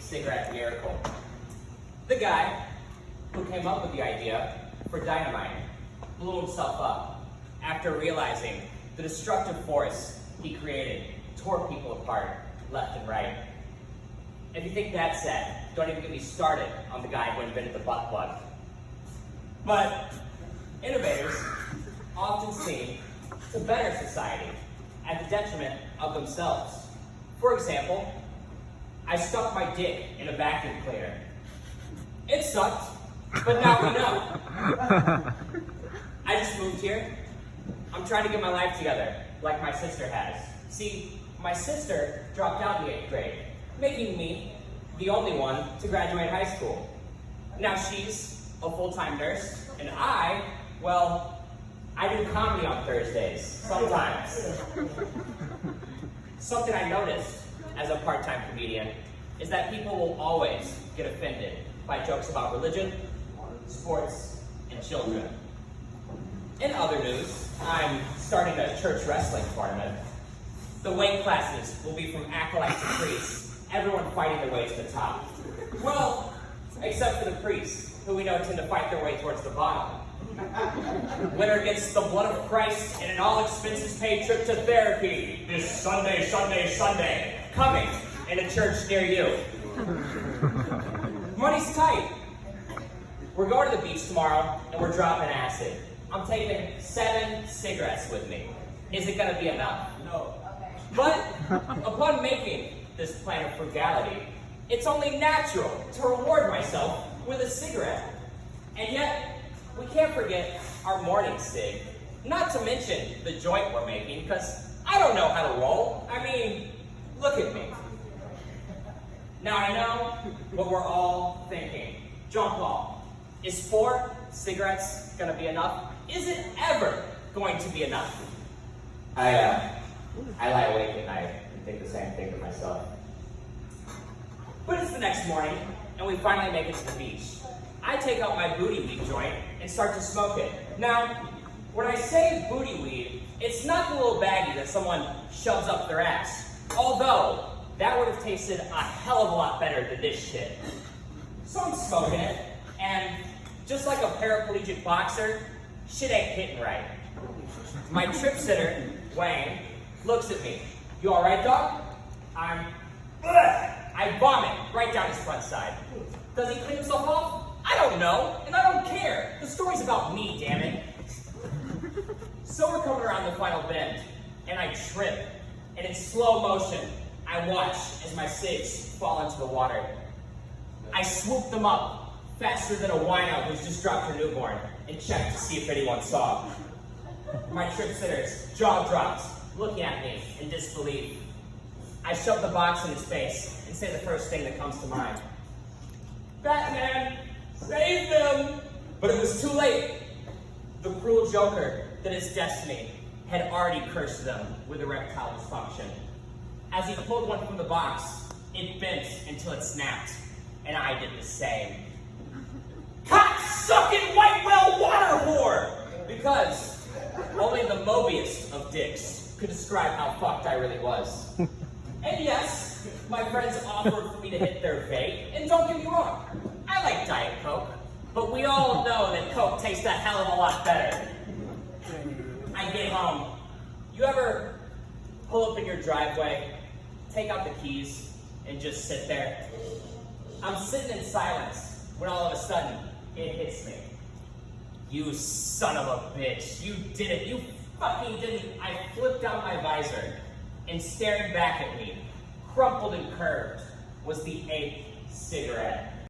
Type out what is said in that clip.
cigarette miracle. The guy who came up with the idea for dynamite blew himself up after realizing the destructive force he created tore people apart left and right. If you think that's sad, don't even get me started on the guy who invented the butt plug. But innovators often seem to better society at the detriment of themselves. For example, I stuck my dick in a vacuum cleaner. It sucked, but now we know. I just moved here. I'm trying to get my life together, like my sister has. See, my sister dropped out in the 8th grade, making me the only one to graduate high school. Now she's a full-time nurse, and I do comedy on Thursdays, sometimes. Something I noticed as a part-time comedian is that people will always get offended by jokes about religion, sports, and children. In other news, I'm starting a church wrestling tournament. The weight classes will be from acolyte to priest, everyone fighting their way to the top. Well, except for the priests, who we know tend to fight their way towards the bottom. Winner gets the blood of Christ and an all-expenses-paid trip to therapy this Sunday, coming in a church near you. Money's tight. We're going to the beach tomorrow, and we're dropping acid. I'm taking 7 cigarettes with me. Is it going to be enough? No. But upon making this plan of frugality, it's only natural to reward myself with a cigarette. And yet, we can't forget our morning cig. Not to mention the joint we're making, because I don't know how to roll. I mean, look at me. Now I know what we're all thinking. John Paul, is 4 cigarettes gonna be enough? Is it ever going to be enough? I lie awake at night and think the same thing to myself. But it's the next morning, and we finally make it to the beach. I take out my booty weed joint and start to smoke it. Now, when I say booty weed, it's not the little baggie that someone shoves up their ass. Although, that would have tasted a hell of a lot better than this shit. So I'm smoking it, and just like a paraplegic boxer, shit ain't hitting right. My trip sitter, Wayne, looks at me. You all right, dog? I vomit right down his front side. Does he clean himself off? I don't know, and I don't care. The story's about me, damn it. So we're coming around the final bend, and I trip, and in slow motion, I watch as my cigs fall into the water. I swoop them up faster than a wino who's just dropped her newborn and check to see if anyone saw. My trip sitter's jaw drops, looking at me in disbelief. I shove the box in his face and say the first thing that comes to mind. Batman, save them! But it was too late. The cruel Joker that is destiny had already cursed them with erectile dysfunction. As he pulled one from the box, it bent until it snapped, and I did the same. Cock-sucking white whale water whore! Because only the Mobius of dicks could describe how fucked I really was. And yes, my friends offered for me to hit their vape, and don't get me wrong, I like Diet Coke, but we all know that Coke tastes a hell of a lot better. I get home. You ever pull up in your driveway, take out the keys, and just sit there? I'm sitting in silence when all of a sudden it hits me. You son of a bitch, you did it, you fucking didn't. I flipped down my visor, and staring back at me, crumpled and curved, was the 8th cigarette.